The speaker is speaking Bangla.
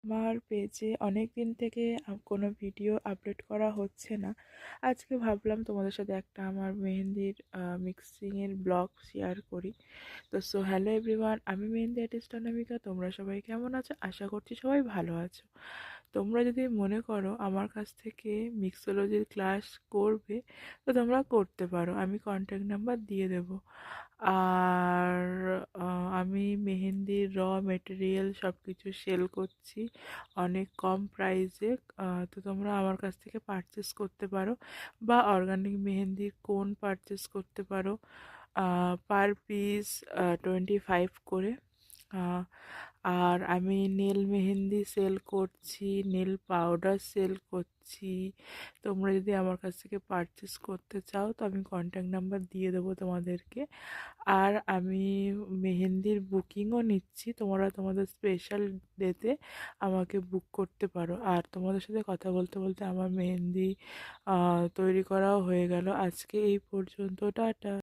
আমার পেজে অনেক দিন থেকে কোনো ভিডিও আপলোড করা হচ্ছে না। আজকে ভাবলাম তোমাদের সাথে একটা আমার মেহেন্দির মিক্সিংয়ের ব্লগ শেয়ার করি। তো হ্যালো এভরিওয়ান, আমি মেহেন্দি আর্টিস্ট অনামিকা। তোমরা সবাই কেমন আছো? আশা করছি সবাই ভালো আছো। তোমরা যদি মনে করো আমার কাছ থেকে মিক্সোলজির ক্লাস করবে, তো তোমরা করতে পারো, আমি কন্ট্যাক্ট নাম্বার দিয়ে দেবো। আর আমি মেহেন্দির মেটেরিয়াল সব কিছু সেল করছি অনেক কম প্রাইসে। তো তোমরা আমার কাছ থেকে পারচেস করতে পারো, বা অর্গানিক মেহেন্দির কোন পারচেস করতে পারো পার পিস 25 করে। আহ, আর আমি নেল মেহেন্দি সেল করছি, নেল পাউডার সেল করছি। তোমরা যদি আমার কাছ থেকে পারচেস করতে চাও তো আমি কন্ট্যাক্ট নাম্বার দিয়ে দেবো তোমাদেরকে। আর আমি মেহেন্দির বুকিংও নিচ্ছি, তোমরা তোমাদের স্পেশাল ডেতে আমাকে বুক করতে পারো। আর তোমাদের সাথে কথা বলতে বলতে আমার মেহেন্দি তৈরি করাও হয়ে গেল। আজকে এই পর্যন্ত, টাটা।